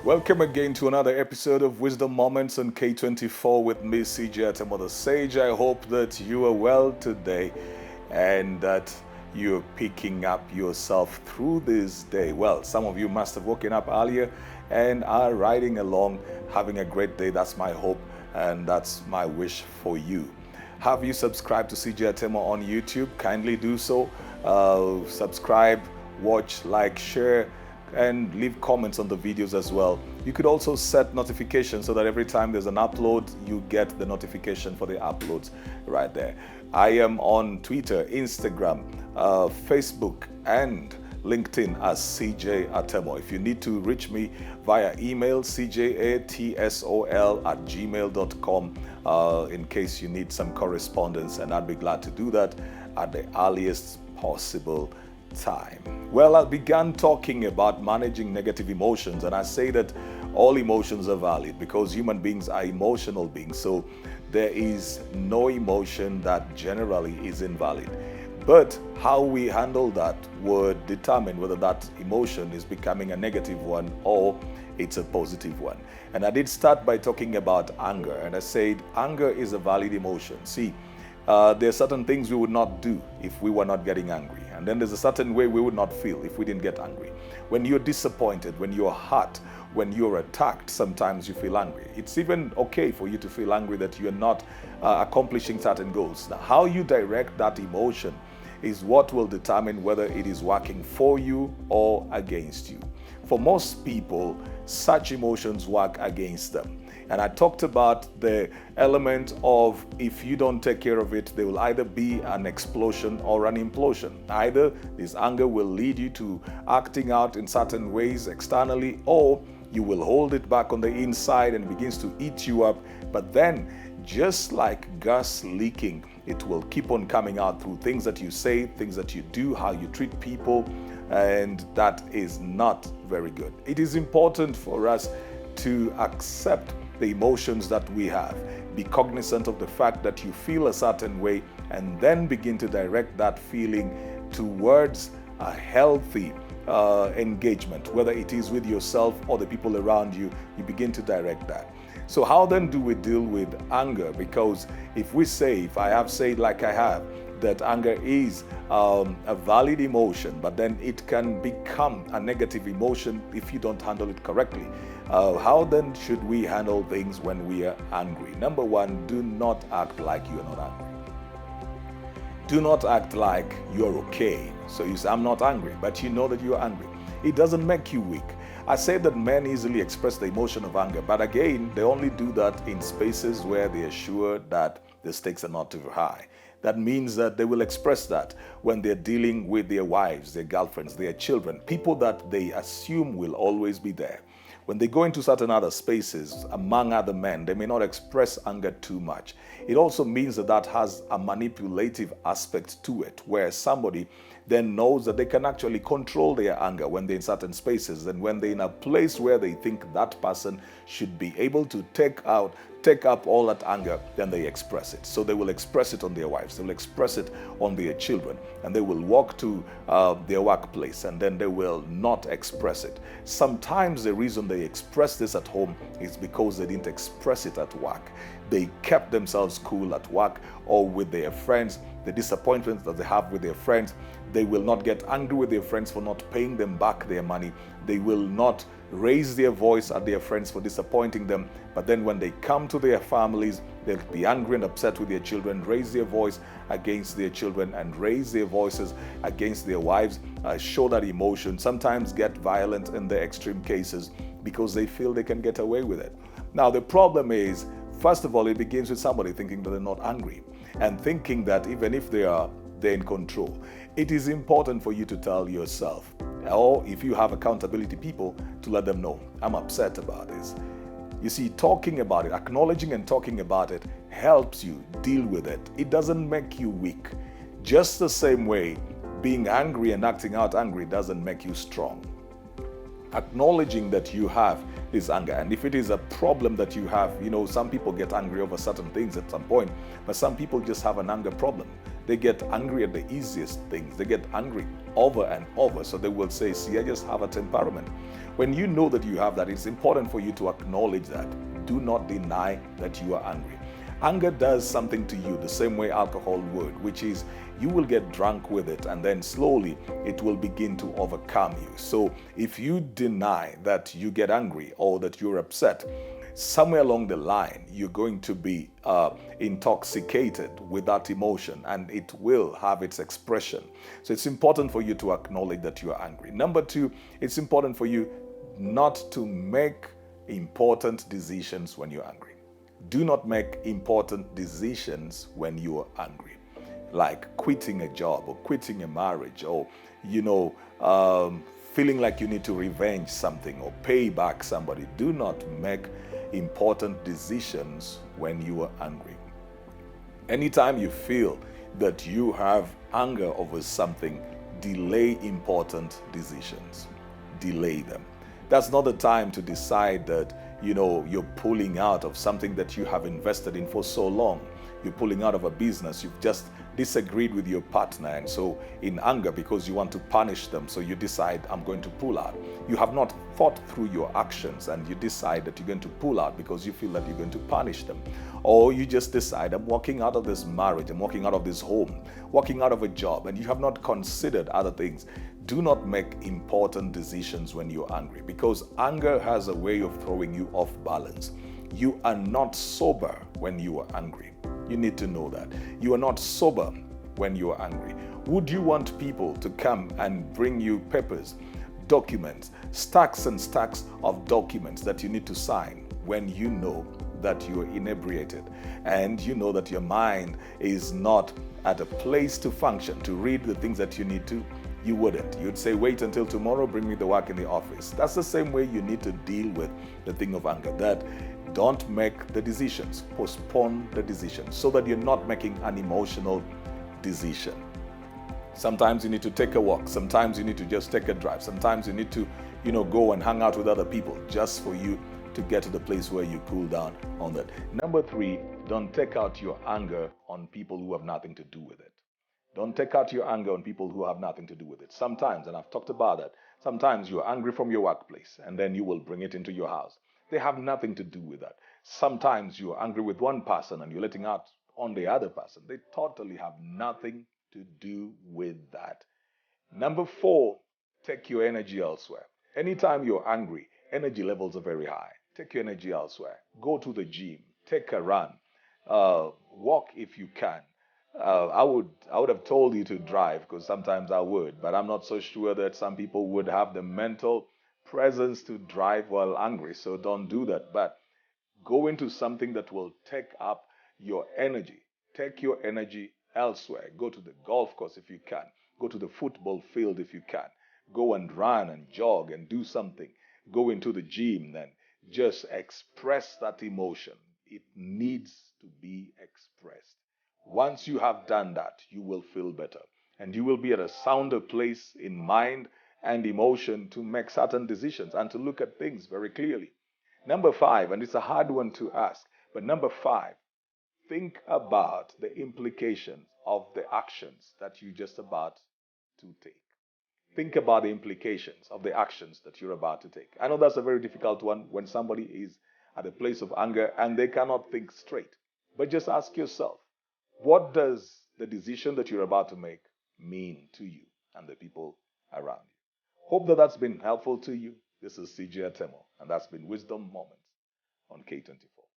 Welcome again to another episode of Wisdom Moments on K24 with me, C.J Atemo, the Sage. I hope that you are well today and that you're picking up yourself through this day. Well, some of you must have woken up earlier and are riding along, having a great day. That's my hope and that's my wish for you. Have you subscribed to C.J Atemo on YouTube? Kindly do so. Subscribe, watch, like, share, and leave comments on the videos as well. You could also set notifications so that every time there's an upload, you get the notification for the uploads right there. I am on Twitter, Instagram, Facebook, and LinkedIn as CJ Atemo. If you need to reach me via email, cjatsol@gmail.com, in case you need some correspondence, and I'd be glad to do that at the earliest possible time. Well, I began talking about managing negative emotions, and I say that all emotions are valid because human beings are emotional beings. So there is no emotion that generally is invalid. But how we handle that would determine whether that emotion is becoming a negative one or it's a positive one. And I did start by talking about anger, and I said anger is a valid emotion. See, there are certain things we would not do if we were not getting angry. And then there's a certain way we would not feel if we didn't get angry. When you're disappointed, when you're hurt, when you're attacked, sometimes you feel angry. It's even okay for you to feel angry that you're not accomplishing certain goals. Now, how you direct that emotion is what will determine whether it is working for you or against you. For most people, such emotions work against them. And I talked about the element of if you don't take care of it, there will either be an explosion or an implosion. Either this anger will lead you to acting out in certain ways externally, or you will hold it back on the inside and it begins to eat you up. But then, just like gas leaking, it will keep on coming out through things that you say, things that you do, how you treat people, and that is not very good. It is important for us to accept the emotions that we have. Be cognizant of the fact that you feel a certain way and then begin to direct that feeling towards a healthy engagement, whether it is with yourself or the people around you. You begin to direct that. So how then do we deal with anger? Because if I have said like I have, that anger is a valid emotion, but then it can become a negative emotion if you don't handle it correctly. How then should we handle things when we are angry? Number one, do not act like you're not angry. Do not act like you're okay. So you say, I'm not angry, but you know that you're angry. It doesn't make you weak. I say that men easily express the emotion of anger, but again, they only do that in spaces where they are sure that the stakes are not too high. That means that they will express that when they're dealing with their wives, their girlfriends, their children, people that they assume will always be there. When they go into certain other spaces, among other men, they may not express anger too much. It also means that that has a manipulative aspect to it, where somebody then knows that they can actually control their anger when they're in certain spaces, and when they're in a place where they think that person should be able to take up all that anger, then they express it. So they will express it on their wives, they will express it on their children, and they will walk to their workplace and then they will not express it. Sometimes the reason they express this at home is because they didn't express it at work. They kept themselves cool at work or with their friends. The disappointments that they have with their friends, they will not get angry with their friends for not paying them back their money. They will not raise their voice at their friends for disappointing them. But then when they come to their families, they'll be angry and upset with their children, raise their voice against their children and raise their voices against their wives, show that emotion, sometimes get violent in the extreme cases because they feel they can get away with it. Now, the problem is, first of all, it begins with somebody thinking that they're not angry and thinking that even if they're in control. It is important for you to tell yourself, or if you have accountability people, to let them know, I'm upset about this. You see, talking about it, acknowledging and talking about it helps you deal with it. It doesn't make you weak. Just the same way, being angry and acting out angry doesn't make you strong. Acknowledging that you have this anger, and if it is a problem that you have, some people get angry over certain things at some point, but some people just have an anger problem. They get angry at the easiest things. They get angry over and over. So they will say, see, I just have a temperament. When you know that you have that, it's important for you to acknowledge that. Do not deny that you are angry. Anger does something to you the same way alcohol would, which is you will get drunk with it and then slowly it will begin to overcome you. So if you deny that you get angry or that you're upset, somewhere along the line, you're going to be intoxicated with that emotion and it will have its expression. So it's important for you to acknowledge that you are angry. Number two, it's important for you not to make important decisions when you're angry. Do not make important decisions when you are angry, like quitting a job or quitting a marriage or, feeling like you need to revenge something or pay back somebody. Do not make important decisions when you are angry. Anytime you feel that you have anger over something, delay important decisions. Delay them. That's not the time to decide that, you're pulling out of something that you have invested in for so long. You're pulling out of a business. You've just disagreed with your partner. And so in anger, because you want to punish them, so you decide, I'm going to pull out. You have not thought through your actions and you decide that you're going to pull out because you feel that you're going to punish them. Or you just decide, I'm walking out of this marriage, I'm walking out of this home, walking out of a job, and you have not considered other things. Do not make important decisions when you're angry, because anger has a way of throwing you off balance. You are not sober when you are angry. You need to know that. You are not sober when you are angry. Would you want people to come and bring you papers, documents, stacks and stacks of documents that you need to sign when you know that you are inebriated and you know that your mind is not at a place to function, to read the things that you need to? You wouldn't. You'd say, wait until tomorrow, bring me the work in the office. That's the same way you need to deal with the thing of anger. That don't make the decisions, postpone the decisions so that you're not making an emotional decision. Sometimes you need to take a walk. Sometimes you need to just take a drive. Sometimes you need to, go and hang out with other people just for you to get to the place where you cool down on that. Number three, don't take out your anger on people who have nothing to do with it. Don't take out your anger on people who have nothing to do with it. Sometimes, and I've talked about that, sometimes you're angry from your workplace and then you will bring it into your house. They have nothing to do with that. Sometimes you're angry with one person and you're letting out on the other person. They totally have nothing to do with that. Number four, take your energy elsewhere. Anytime you're angry, energy levels are very high. Take your energy elsewhere. Go to the gym. Take a run. Walk if you can. I would have told you to drive because sometimes I would, but I'm not so sure that some people would have the mental presence to drive while angry. So don't do that. But go into something that will take up your energy. Take your energy elsewhere. Go to the golf course if you can. Go to the football field if you can. Go and run and jog and do something. Go into the gym and just express that emotion. It needs to be expressed. Once you have done that, you will feel better and you will be at a sounder place in mind and emotion to make certain decisions and to look at things very clearly. Number five, and it's a hard one to ask, but number five, think about the implications of the actions that you're just about to take. Think about the implications of the actions that you're about to take. I know that's a very difficult one when somebody is at a place of anger and they cannot think straight. But just ask yourself, what does the decision that you're about to make mean to you and the people around you? Hope that that's been helpful to you. This is C.J Atemo, and that's been Wisdom Moments on K24.